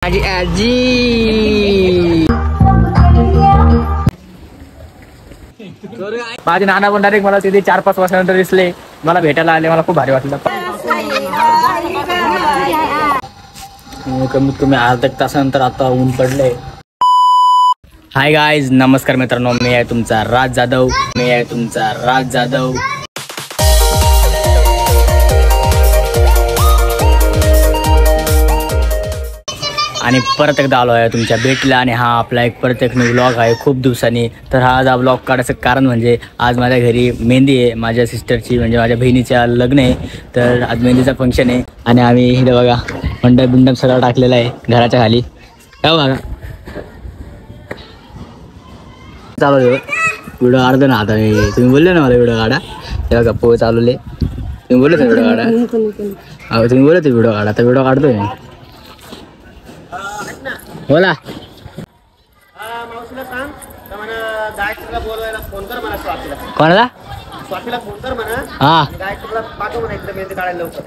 माझी आजी माझे नाना पण डायरेक्ट मला तिथे 4-5 वर्षानंतर दिसले, मला भेटायला आले, मला खूप भारी वाटलं. कमीत कमी अर्धा तासानंतर आता ऊन पडलंय. हाय गाईज, नमस्कार मित्रांनो, मी आहे तुमचा राज जाधव. आणि परत एकदा आलो आहे तुमच्या भेटला. आणि हा आपला एक परत एक व्लॉग आहे खूप दिवसांनी. तर हा आज हा व्लॉग काढायचं कारण म्हणजे आज माझ्या घरी मेहंदी आहे, माझ्या सिस्टरची म्हणजे माझ्या बहिणीच्या लग्न आहे. तर आज मेहंदीचा फंक्शन आहे आणि आम्ही इथे बघा मंडप सगळं टाकलेला आहे घराच्या खाली. काय बघा चालू व्हिडिओ काढतो ना आता मी. तुम्ही बोलले ना मला व्हिडिओ काढा, तेव्हा गप्पा चालवले. तुम्ही बोलले तर व्हिडिओ काढा, तुम्ही बोलले तर व्हिडिओ काढा, तर व्हिडिओ काढतोय मी. बोला. कोणाला? हा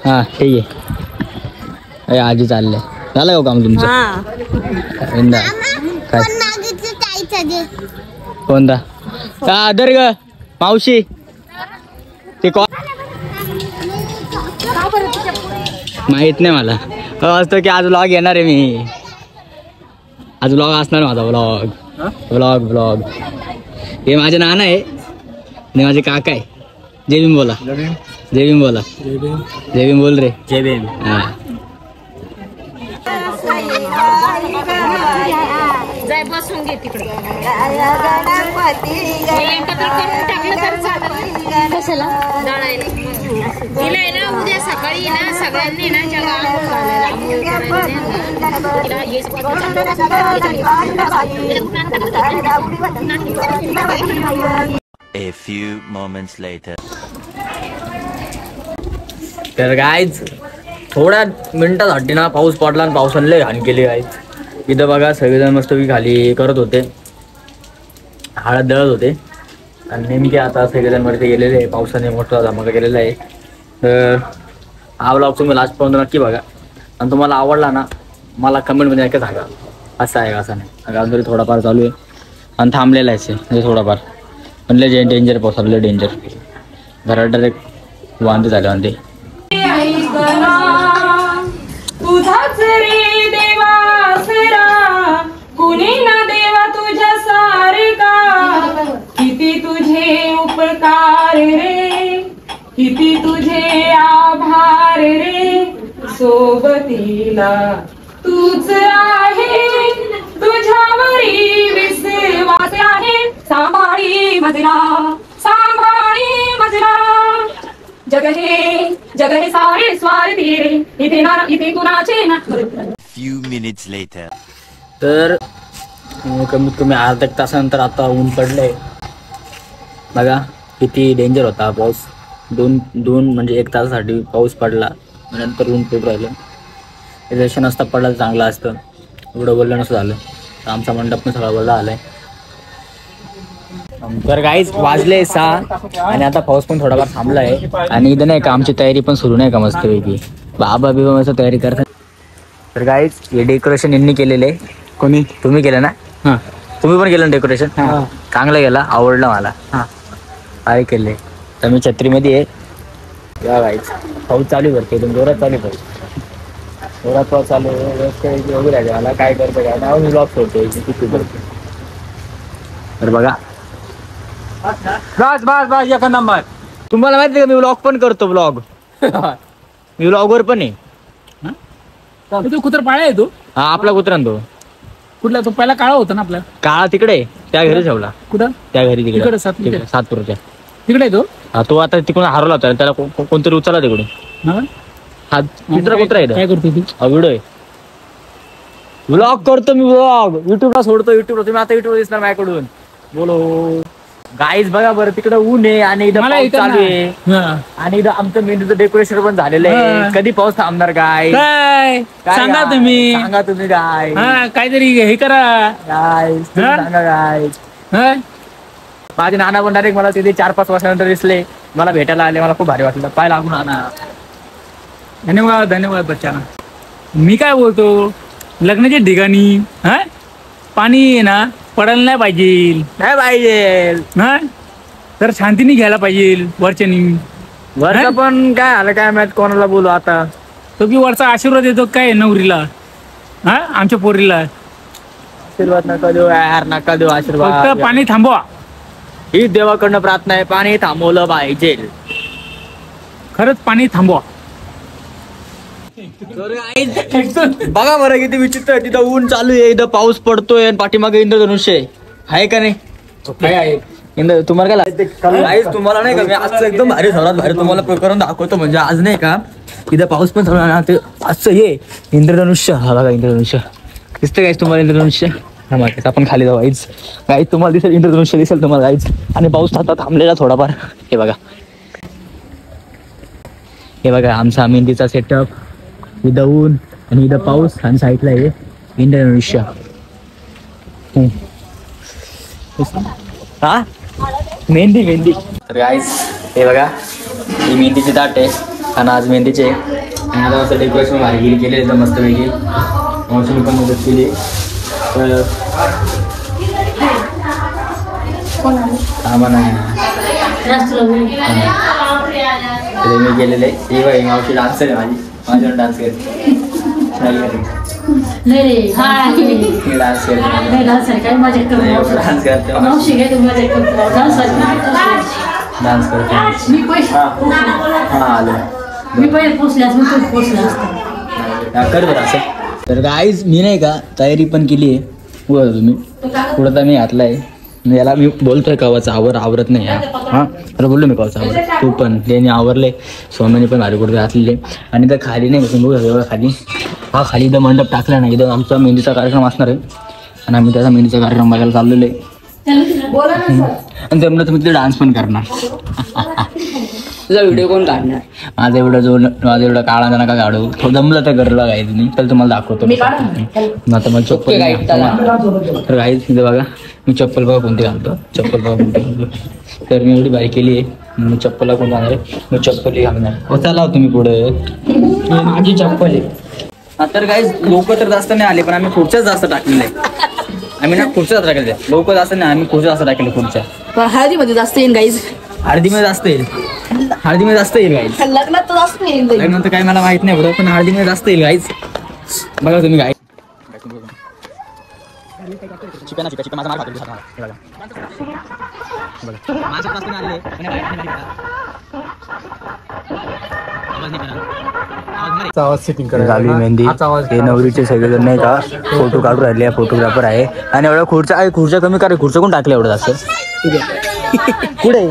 हा ठीक आहे. आजी चालले. झालं हो काम तुमचं? कोणता का दर ग मावशी ते माहित नाही मला. असतं की आज व्लॉग येणार आहे मी. आज व्लॉग असणार माझा व्लॉग. हे माझे नाना आहे आणि माझे काका आहे. जय भीम बोला. जय भीम बोल रे. जय भीम. हा जाय बसून घे तिकडे. कशाला दिलाय ना उद्या सकाळी ना सगळ्यांनी ना A few moments later. तर गाईज थोड्या मिनिटासाठी ना पाऊस पडला आणि पावसाने लय घाण केली गाईज. इथं बघा सगळेजण मस्तपैकी खाली करत होते, हळद दळत होते. आणि नेमके आता सगळेजण वरती गेलेले आहे. पावसाने मोठा धमाका केलेला आहे. तर हा व्लॉग तुम्ही लास्टपर्यंत नक्की बघा आणि तुम्हाला आवडला ना मला कमेंटमध्ये नक्की सांगा. असं आहे असं नाही. अजून तरी थोडाफार चालू आहे आणि थांबलेला आहे म्हणजे थोडाफार. पण लय डेंजर पाऊस, लय डेंजर. घरात डायरेक्ट वांदे झाले वांदे. तुझाच रे देवा आसरा, कुणी ना देवा तुझ्या सारखा. किती तुझे उपकार रे, किती तुझे आभार रे. सोबतीला तूच आहे, तुझ्यावरी विश्वास आहे. सांभाळी मजरा जग हे सारे स्वार्थी रे. इथे कुणाचे ना. Few minutes later. तर कमीत कमी अर्धा तासानंतर आता ऊन पडलंय. बघा किती डेंजर होता पाऊस. दोन म्हणजे 1 तासासाठी पाऊस पडला नंतर ऊन पडून राहिलं. रेशन असता पडला तर चांगलं असतं. एवढं बोललं नसतं झालं. तर आमचा मंडप पण सगळा बोलला आलाय. तर गाईज वाजले 6 आणि आता पाऊस पण थोडाफार थांबला आहे. आणि इथं नाही का आमची तयारी पण सुरू नाही का मस्तपैकी. बाबा मस्त तयारी करतात. तर गाईज हे डेकोरेशन यांनी केलेलं आहे. कोणी? तुम्ही केलं ना? हां तुम्ही पण केलं ना डेकोरेशन? हां चांगलं केलं, आवडलं मला. हां काय केले. तर मी छत्रीमध्ये आहे. या गाईज पाऊस चालू करते एकदम जोरात चालू पाऊस. जोरात पाऊस चालू वगैरे आहे. मला काय करतं काय नाव मी ब्लॉग सोडतो किती करतो. तर बघा बस एका नंबर. तुम्हाला माहिती आहे का मी व्लॉग पण करतो. मी व्लॉगवर पण आहे. तू कुत्र पाळा आहे? तू हा आपला कुत्रा तो. कुठला? तो पहिला काळा होता ना आपला. काळा तिकडे त्या घरी ठेवला. कुठं? त्या घरी तिकडे तिकडे सातपूरच्या तिकडे आहे तो. हा तो आता तिकडून हरवला होता. त्याला कोणतरी उचलला तिकडून. हा तिसरा कुत्रा आहे. काय करतो तू? हा व्हिडिओ आहे. व्लॉग करतो मी. व्लॉग युट्यूबला सोडतो. युट्यूबला तुम्ही आता युट्यूबला दिसणार माझ्याकडून. बोलो गाईज बघा बरं तिकडे ऊन आहे आणि इथं पाऊस चालू आहे. आणि इथं आमचं मेहंदीचं डेकोरेशन पण झालेलं आहे. कधी पाऊस थांबणार काय सांगा तुम्ही काय काहीतरी हे करा गाईज सांगा गाईज. माझे नाना पण डायरेक्ट मला तिथे 4-5 वर्षानंतर दिसले, मला भेटायला आले. मला खूप भारी वाटलं. पाय लागून नाना. धन्यवाद बच्चा. मी काय बोलतो लग्नाच्या ठिकाणी हा पाणी आहे ना पडायला नाही पाहिजे नाही पाहिजे हा तर शांतीने घ्यायला पाहिजे वरच्यानी. वरचा पण काय आलं काय माहित कोणाला बोलू आता. तो की वरचा आशीर्वाद देतो काय नवरीला हा आमच्या पोरीला. आशीर्वाद नका देऊ यार, नका देऊ आशीर्वाद. फक्त पाणी थांबवा ही देवाकडनं प्रार्थना आहे, पाणी थांबवलं पाहिजे. खरंच पाणी थांबवा. बघा बरं किती विचित्र आहे. तिथं ऊन चालू आहे, इथं पाऊस पडतोय आणि पाठीमागे इंद्रधनुष्य आहे का नाही. काय आहे तुम्हाला काय लागतं? आज तुम्हाला नाही का मी आजचं एकदम भारी सर्वात भारी तुम्हाला प्रकरण दाखवतो. म्हणजे आज नाही का इथं पाऊस पण चालू आहे ना, ते आजचं हे इंद्रधनुष्य. हा बघा इंद्रधनुष्य दिसतं गाईज तुम्हाला इंद्रधनुष्य. हा मागे आपण खाली जाऊ गाईज. गाईज तुम्हाला दिसेल इंद्रधनुष्य दिसेल तुम्हाला गाईज. आणि पाऊस आता थांबलेला थोडाफार. हे बघा हे बघा आमचा मेहंदीचा सेटअप. इथं ऊन आणि इथं पाऊस आणि साईडला हे इंद्रधनुष्य. हा मेहंदी मेहंदी. तर गाईज हे बघा ही मेहंदीची ताट आहे आणि आज मेहंदीचे आणि आता असं डेकोरेशन भारी केले एकदम मस्तपैकी. मावशीने पण मदत केली. तर मी केलेलं आहे. ही बाई मावशी डान्सर आहे माझी, माझ्यावर डान्स करते. डान्स करते डान्स करते. हा आलो कर बरं असं. तर गाईज मी नाही का तयारी पण केली आहे. पुढं तुम्ही पुढं तर मी घातला आहे. याला मी बोलतोय कवाचं आवरत नाही हा तर बोललो मी कवाचं आवरत. तू पण त्याने आवरले, सोम्याने पण भारी कुठे घातलेले. आणि तर खाली नाही तुम्ही बघा खाली हा खाली इथं मंडप टाकला नाही. इथं आमचा मेहंदीचा कार्यक्रम असणार आहे आणि आम्ही त्याचा मेहंदीचा कार्यक्रम बघायला चाललेलो आहे. आणि जमलं तुम्ही तिथे डान्स पण करणार. तुझा व्हिडिओ कोण काढणार? माझा एवढा काळा नका काढू. तो जमलं तर करला काय तुम्ही तर तुम्हाला दाखवतो. आता मला चप्पल तर काहीच तिथे बघा मी चप्पल बघा कोणती घालतो. चप्पल बघा कोणती घालतो. तर मी एवढी बारीक केली आहे. मी चप्पलला कोण घालणार आहे? मी चप्पलही घालणार. हो चला तुम्ही पुढे माझी चप्पल आहे. तर काही लोक तर जास्त नाही आले पण आम्ही खुर्च्याच जास्त टाकलेलं आहे. आम्ही ना खुर्च्या जास्त टाकले. लोक जास्त नाही आम्ही खुर्च्या जास्त टाकले. खुर्च्या हळदीमध्ये जास्त येईन गाईज. हळदीमध्ये जास्त येईल. हळदीमध्ये जास्त येईल गाईज. लग्नात तर जास्त येईन. लग्नात तर काही मला माहित नाही एवढं पण हळदीमध्ये जास्त येईल गाईज. बघा तुम्ही गाईज चिकन माझा मार चालू मेहंदी. हे नवरीचे सगळेजण नाही का फोटो काढून राहिले. फोटोग्राफर आहे आणि एवढ्या खुर्च्या कमी करा. खुर्च्या कोण टाकल्या एवढं जास्त पुढे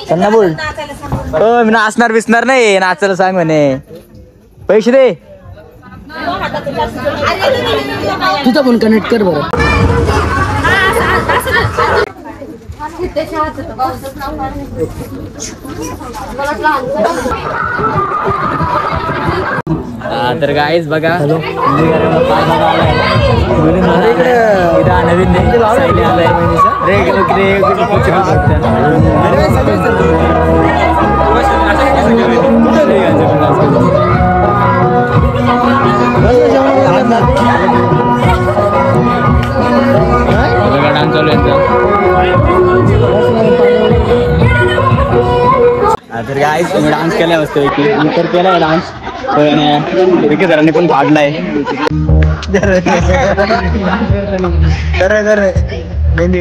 त्यांना बोल. हो मी नाचणार बिसणार नाही. नाचायला सांग म्हणे. पैसे दे. तुझा पण कनेक्ट कर बरं. तर गाईज बघा नवीन डान्स चालू तर गाईज तुम्ही डान्स केलाय मस्त नंतर केलाय डान्स. सरांनी पण काढलाय. मेहंदी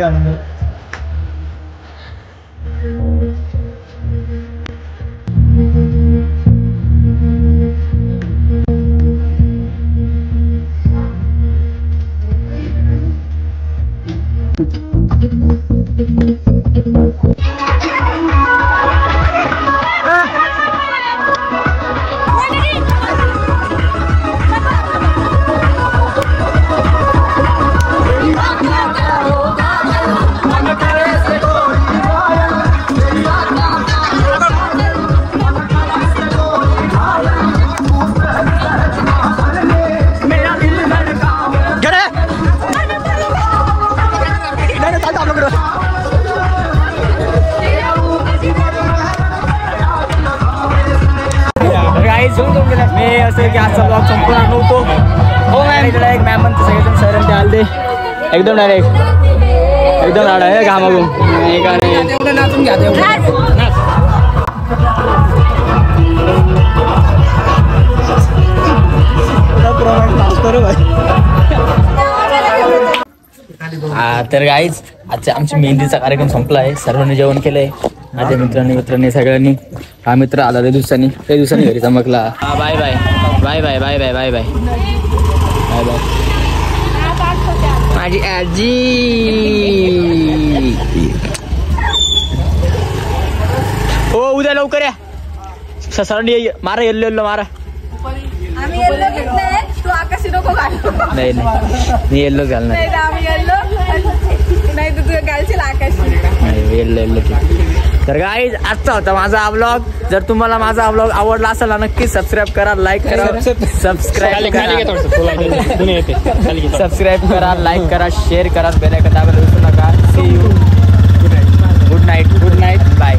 डायरेक्ट मॅम म्हणतो सगळेजण सर ते आलते एकदम डायरेक्ट एकदम राडा आहे घामागून तेवढं नाचून घ्या तर गाईज आजच्या आमची मेहंदीचा कार्यक्रम संपला आहे. सर्वांनी जेवण केलंय माझ्या मित्रांनी सगळ्यांनी. हा मित्र आला त्या दिवसांनी घरी चमकला. Bye bye bye bye bye bye bye bye bye bye माझी आजी. हो उद्या लवकर या सरांनी मारा येल्लो मारा. आम्ही येल्लो घेतलंय, तू आकाशी नको घालू. नाही मी येल्लोच घालणार. नाही आम्ही येल्लो नाही तर तू घालशील आकाशी. नाही येल्लो तर गाईज आजचा होता माझा व्लॉग. जर तुम्हाला माझा व्लॉग आवडला असेल ना नक्की सबस्क्राईब करा, लाईक करा, सबस्क्राईब करा, लाईक करा, शेअर करा, बेल आयकॉन दाबायला विसरू नका. See you. Good night bye.